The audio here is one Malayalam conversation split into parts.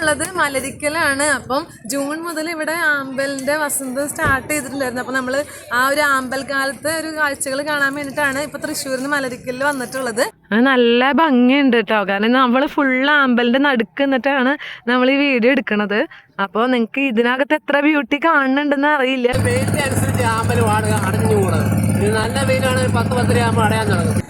ഉള്ളത് മലരിക്കലാണ്. അപ്പം ജൂൺ മുതൽ ഇവിടെ ആമ്പലിന്റെ വസന്ത് സ്റ്റാർട്ട് ചെയ്തിട്ടുണ്ടായിരുന്നു. അപ്പം നമ്മൾ ആ ഒരു ആമ്പൽ കാലത്തെ ഒരു കാഴ്ചകൾ കാണാൻ വേണ്ടിയിട്ടാണ് ഇപ്പൊ തൃശ്ശൂരിൽ നിന്ന് മലരിക്കലിൽ വന്നിട്ടുള്ളത്. നല്ല ഭംഗിയുണ്ട് കേട്ടോ, കാരണം നമ്മൾ ഫുള്ള് ആമ്പലിന്റെ നടുക്ക് നിന്നിട്ടാണ് നമ്മൾ ഈ വീഡിയോ എടുക്കുന്നത്. അപ്പോൾ നിങ്ങൾക്ക് ഇതിനകത്ത് എത്ര ബ്യൂട്ടി കാണുന്നുണ്ടെന്ന് അറിയില്ല. വെയിലിന്റെ അനുസരിച്ച് ആമ്പൽ അടഞ്ഞു കൂടുന്നത്. ഇത് നല്ല വെയിലാണ്, 10-10 ആകുമ്പോൾ അടയാൻ തുടങ്ങും.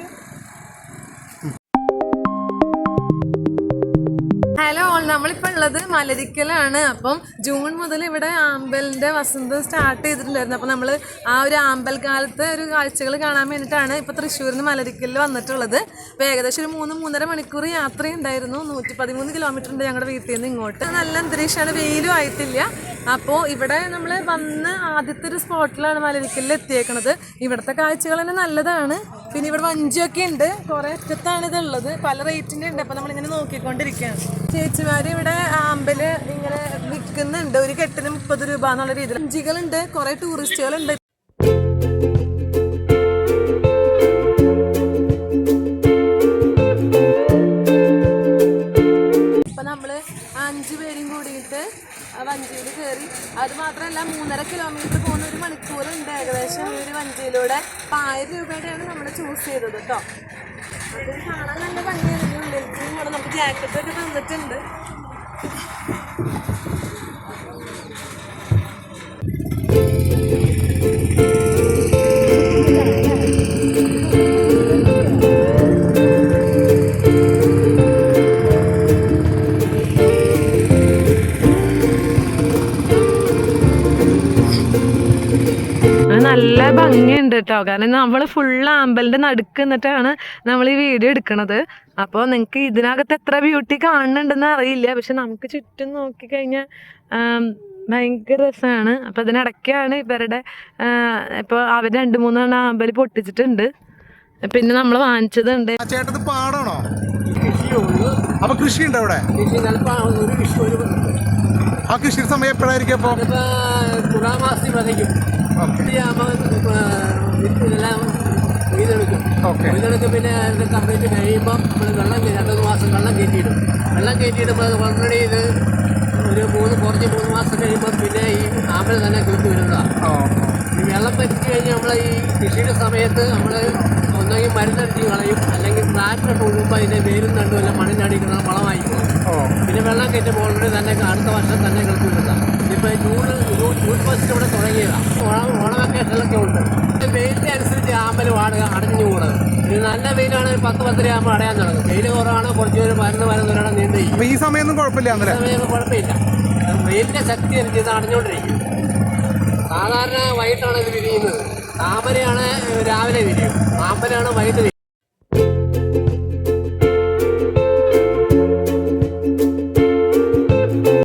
ഹലോ ഓൾ, നമ്മളിപ്പോൾ ഉള്ളത് മലരിക്കലാണ്. അപ്പം ജൂൺ മുതൽ ഇവിടെ ആമ്പലിന്റെ വസന്ത് സ്റ്റാർട്ട് ചെയ്തിട്ടുണ്ടായിരുന്നു. അപ്പം നമ്മൾ ആ ഒരു ആമ്പൽ കാലത്തെ ഒരു കാഴ്ചകൾ കാണാൻ വേണ്ടിയിട്ടാണ് ഇപ്പോൾ തൃശ്ശൂരിൽ നിന്ന് മലരിക്കലിൽ വന്നിട്ടുള്ളത്. അപ്പോൾ ഏകദേശം ഒരു 3-3.5 മണിക്കൂർ യാത്രയുണ്ടായിരുന്നു. 113 കിലോമീറ്റർ ഉണ്ട് ഞങ്ങളുടെ വീട്ടിൽ നിന്ന് ഇങ്ങോട്ട്. നല്ല അന്തരീക്ഷമാണ്, വെയിലും ആയിട്ടില്ല. അപ്പോൾ ഇവിടെ നമ്മൾ വന്ന് ആദ്യത്തെ ഒരു സ്പോട്ടിലാണ് മലരിക്കലിൽ എത്തിയേക്കണത്. ഇവിടുത്തെ കാഴ്ചകൾ തന്നെ നല്ലതാണ്. പിന്നെ ഇവിടെ വഞ്ചിയൊക്കെ ഉണ്ട്, കുറേ അറ്റത്താണ് ഇതുള്ളത്, പല റേറ്റിൻ്റെ ഉണ്ട്. അപ്പോൾ നമ്മളിങ്ങനെ നോക്കിക്കൊണ്ടിരിക്കുകയാണ്. ചേച്ചിമാര് ഇവിടെ ആമ്പല് ഇങ്ങനെ വിൽക്കുന്നുണ്ട്, ഒരു കെട്ടിന് 30 രൂപ എന്നുള്ള രീതിയിൽ. വഞ്ചികളുണ്ട്, കുറേ ടൂറിസ്റ്റുകളുണ്ട്. ഇപ്പം നമ്മൾ 5 പേരും കൂടിയിട്ട് വഞ്ചിയിൽ കയറി. അത് മാത്രമല്ല 3.5 കിലോമീറ്റർ പോകുന്ന ഒരു മണിക്കൂറുണ്ട് ഏകദേശം ഈ ഒരു വഞ്ചിയിലൂടെ. 1000 രൂപയുടെയാണ് നമ്മൾ ചൂസ് ചെയ്തത് കേട്ടോ. അത് കാണാൻ നല്ല ഭംഗിയാണ്. ഉള്ളിലേക്കും കൂടെ നമുക്ക് ജാക്കറ്റൊക്കെ തന്നിട്ടുണ്ട്. നല്ല ഭംഗിയുണ്ട് കേട്ടോ, കാരണം നമ്മൾ ഫുള്ള് ആമ്പലിന്റെ നടുക്ക് നിന്നിട്ടാണ് നമ്മൾ ഈ വീഡിയോ എടുക്കണത്. അപ്പോൾ നിങ്ങൾക്ക് ഇതിനകത്ത് എത്ര ബ്യൂട്ടി കാണുന്നുണ്ടെന്ന് അറിയില്ല, പക്ഷെ നമുക്ക് ചുറ്റും നോക്കിക്കഴിഞ്ഞാൽ ഭയങ്കര രസമാണ്. അപ്പോൾ ഇതിനിടയ്ക്കാണ് ഇവരുടെ ഇപ്പോൾ അവർ 2-3 ആമ്പൽ പൊട്ടിച്ചിട്ടുണ്ട്. പിന്നെ നമ്മൾ വാങ്ങിച്ചതുണ്ട്. ചേട്ടത് പാടാണോ? അപ്പൊ കൃഷി ഉണ്ടോ അവിടെ? ആ കൃഷി സമയം എപ്പോഴായിരിക്കും? അപ്പോൾ തുലാമാസത്തിൽ വരയ്ക്കും. ഇതെല്ലാം ഇതെടുക്കും. പിന്നെ അതിൻ്റെ കംപ്ലീറ്റ് കഴിയുമ്പോൾ നമ്മൾ വെള്ളം 2 മാസം വെള്ളം കയറ്റിയിടുമ്പോൾ ഓൾറെഡി ഇത് ഒരു 3 മാസം കഴിയുമ്പോൾ പിന്നെ ഈ ആമ്പൽ തന്നെ കിളിർത്ത് വരുന്നതാണ്. ഈ വെള്ളം പറ്റി കഴിഞ്ഞാൽ നമ്മൾ ഈ കൃഷിയുടെ സമയത്ത് നമ്മൾ ഒന്നെങ്കിൽ മരുന്നടിച്ച് കളയും, അല്ലെങ്കിൽ ട്രാക്ടർ ഒഴുകുമ്പോൾ അതിൻ്റെ വേരും നടുമല്ല മണ്ണിനടിക്കുന്ന വളമായിരിക്കും. പിന്നെ വെള്ളം കയറ്റുമ്പോൾ ഓൾറെഡി തന്നെ അടുത്ത വർഷം തന്നെ കിളിർത്ത് വരുന്നതാണ്. ഇപ്പോൾ ജൂൺ ഫസ്റ്റ് ഇവിടെ തുടങ്ങിയതാണ്. ഓണ വെക്കേഷനിലൊക്കെ ഉണ്ട്. വെയിലിൻ്റെ അനുസരിച്ച് ആമ്പൽ അടഞ്ഞു കൂടുന്നത്. ഇത് നല്ല വെയിലാണ്, 10-10 ആകുമ്പോൾ അടയാൻ തുടങ്ങും. വെയിൽ കുറവാണ്, കുറച്ച് ഒരു 11 നീണ്ടു. ഈ സമയമൊന്നും കുഴപ്പമില്ല. കുഴപ്പമില്ല. വെയിലിൻ്റെ ശക്തി അനുസരിച്ച് ഇത് അടഞ്ഞുകൊണ്ടിരിക്കും. സാധാരണ വൈകിട്ടാണ് ഇത് വിരിയുന്നത്. താമരയാണ് രാവിലെ വിരിയും, ആമ്പലാണ് വൈകിട്ട് വിരിയും.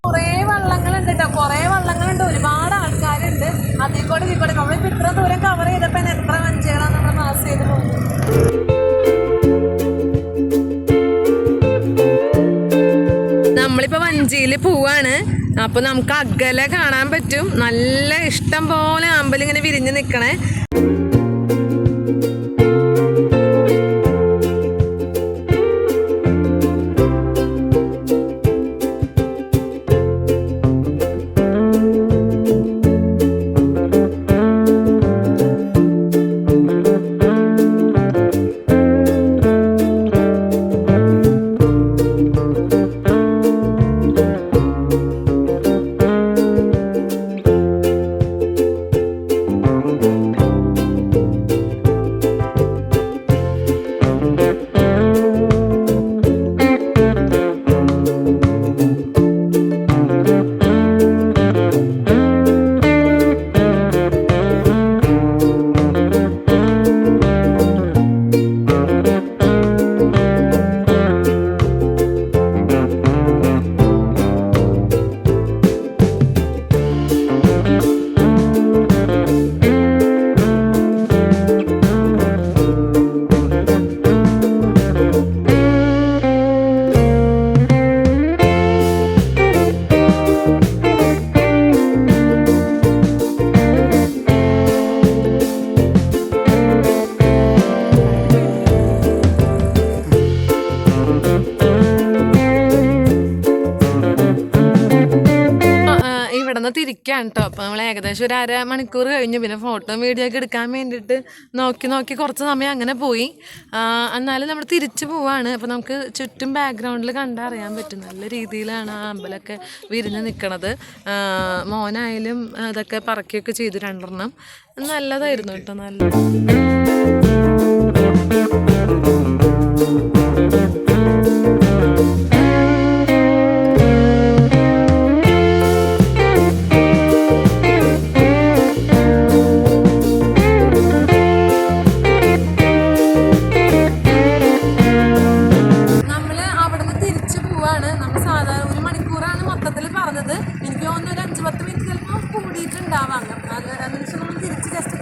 കുറേ വള്ളങ്ങളുണ്ട് കേട്ടോ, കുറേ വള്ളങ്ങളുണ്ട്, ഒരുപാട് ആൾക്കാരുണ്ട്. അതിൽക്കൂടെ ഇതിൽക്കൂടെ നമ്മളിപ്പോൾ ഇത്ര ദൂരം കവർ ചെയ്തപ്പോൾ എത്ര വഞ്ചികളാണ് നമ്മൾ പാസ് ചെയ്ത് പോകുന്നത്. നമ്മളിപ്പോൾ വഞ്ചിയിൽ പോവാണ്. അപ്പോൾ നമുക്ക് അകലെ കാണാൻ പറ്റും, നല്ല ഇഷ്ടം പോലെ ആമ്പലിങ്ങനെ വിരിഞ്ഞ് നിൽക്കണേ. തിരിക്കാൻ കേട്ടോ. അപ്പോൾ നമ്മൾ ഏകദേശം ഒരു 1/2 മണിക്കൂർ കഴിഞ്ഞു. പിന്നെ ഫോട്ടോ വീഡിയോ ഒക്കെ എടുക്കാൻ വേണ്ടിയിട്ട് നോക്കി കുറച്ച് സമയം അങ്ങനെ പോയി. എന്നാലും നമ്മൾ തിരിച്ചു പോവാണ്. അപ്പോൾ നമുക്ക് ചുറ്റും ബാക്ക്ഗ്രൗണ്ടിൽ കണ്ടറിയാൻ പറ്റും നല്ല രീതിയിലാണ് ആ അമ്പലമൊക്കെ വിരിഞ്ഞ് നിൽക്കണത്. മോനായാലും അതൊക്കെ പറക്കുകയൊക്കെ ചെയ്തു 2 നല്ലതായിരുന്നു കേട്ടോ. നല്ല എനിക്ക് തോന്നുന്നു ഒരു 5-10 മിനിറ്റ് ചിലപ്പോൾ കൂടിയിട്ടുണ്ടാവാം. അതിനുശേഷം നമ്മൾ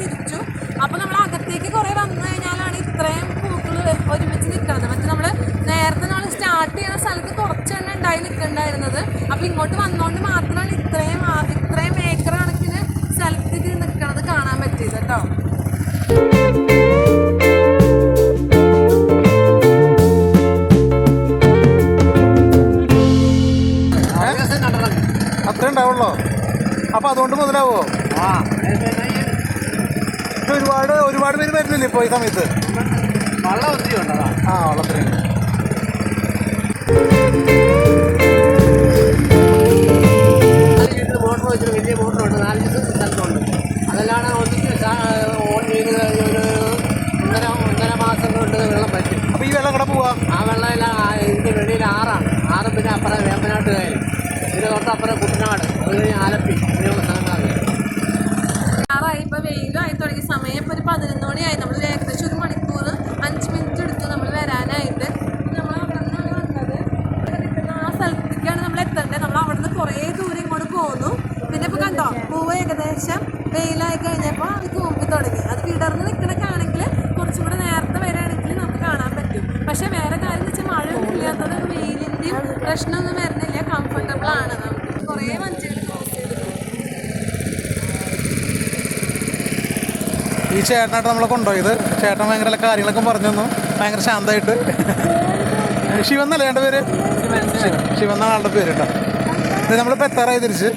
തിരിച്ചു. അപ്പോൾ നമ്മൾ അകത്തേക്ക് കുറേ വന്നു കഴിഞ്ഞാലാണ് ഇത്രയും പൂക്കൾ ഒരുമിച്ച് നിൽക്കുന്നത്. മറ്റേ നമ്മൾ നേരത്തെ നമ്മൾ സ്റ്റാർട്ട് ചെയ്യുന്ന സ്ഥലത്ത് കുറച്ചെണ്ണം ഉണ്ടായി നിൽക്കണ്ടായിരുന്നത്. അപ്പോൾ ഇങ്ങോട്ട് വന്നുകൊണ്ട് മാത്രമാണ് ഇത്രയും ഏക്കർ കണക്കിന് സ്ഥലത്തേക്ക് നിൽക്കുന്നത് കാണാൻ പറ്റിയത് കേട്ടോ. അത്രേ ഉണ്ടാവുള്ളോ? അപ്പൊ അതുകൊണ്ട് മുതലാവോ? ഒരുപാട് പേര് വരുന്നില്ല ഇപ്പൊ ഈ സമയത്ത്? വള്ളം ഒത്തിരി ഉണ്ടോ? വള്ളത്തിന് മോട്ടർ വെച്ചിട്ട് വലിയ മോട്ടറുണ്ട്, 4 സ്ഥലത്തുണ്ട്. അതെല്ലാം ഓൺ ചെയ്ത് ഒരു 1.5 മാസം കൊണ്ട് വെള്ളം പറ്റും. അപ്പൊ ഈ വെള്ളം കൂടെ പോവാ? ആ വെള്ളം എല്ലാം ഇതിന്റെ വെളിയിൽ 6 പിന്നെ അപ്പുറം വേമ്പനാട്ട് കായൽ, പിന്നെ തൊട്ടപ്പുറം കുട്ടനാട്, അത് കഴിഞ്ഞ് ആലപ്പി, ഇങ്ങനെയുള്ള സ്ഥലങ്ങളാണ്. ഇപ്പൊ വെയിലായി തുടങ്ങി. സമയം ഇപ്പൊ ഒരു 11 മണിയായി. നമ്മൾ ഏകദേശം 1 മണിക്കൂർ 5 മിനിറ്റ് എടുത്തു നമ്മൾ വരാനായിട്ട്. നമ്മൾ അവിടെ നിന്നാണ് വന്നത്. ആ സ്ഥലത്തേക്കാണ് നമ്മൾ എത്തേണ്ടത്. നമ്മൾ അവിടെ നിന്ന് കുറേ ദൂരം ഇങ്ങോട്ട് പോന്നു. പിന്നെ ഇപ്പൊ കണ്ടോ പൂവ് ഏകദേശം വെയിലായി കഴിഞ്ഞപ്പോൾ അത് കൂമ്പി തുടങ്ങി. അത് വിടർന്ന് നിൽക്കണക്കാണെങ്കിൽ കുറച്ചും കൂടെ നേരത്തെ വരികയാണെങ്കിൽ നമുക്ക് കാണാൻ പറ്റും. പക്ഷെ വേറെ കാര്യം എന്ന് വെച്ചാൽ മഴയൊന്നും ഇല്ലാത്തത് വെയിലിൻ്റെയും പ്രശ്നമൊന്നും വരുന്നില്ല. കംഫർട്ടബിൾ ആണ്. നമുക്ക് കുറേ വഞ്ചികൾ ക്രോസ് ചെയ്ത് ഈ ചേട്ടനായിട്ട് നമ്മളെ കൊണ്ടുപോയത്. ചേട്ടൻ ഭയങ്കര കാര്യങ്ങളൊക്കെ പറഞ്ഞു തന്നു, ഭയങ്കര ശാന്തമായിട്ട്. ശിവൻ എന്നല്ലേ എൻ്റെ പേര്? ശിവൻ എന്നാണ് ആളുടെ പേര് കേട്ടോ. ഇത് നമ്മളിപ്പോൾ എത്താറായി തിരിച്ച്.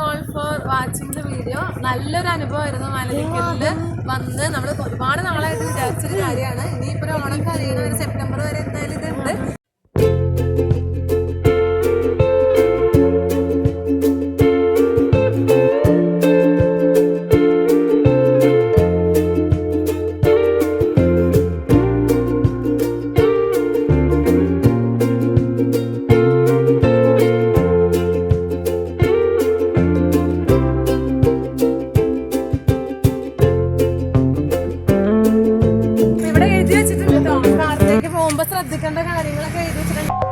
All for watching the video. നല്ലൊരു അനുഭവമായിരുന്നു മലരിക്കലിൽ വന്ന്. നമ്മൾ ഒരുപാട് നാളായിട്ട് വിചാരിച്ചൊരു കാര്യമാണ്. ഇനിയിപ്പോൾ ഓണം കഴിയുന്ന ഒരു സെപ്റ്റംബർ വരെ എന്തായാലും ഇതുണ്ട്. ഇവിടെ എഴുതി വെച്ചിട്ടുണ്ട് കേട്ടോ. കാറിലേക്ക് പോകുമ്പോൾ ശ്രദ്ധിക്കേണ്ട കാര്യങ്ങളൊക്കെ എഴുതി വെച്ചിട്ടുണ്ട്.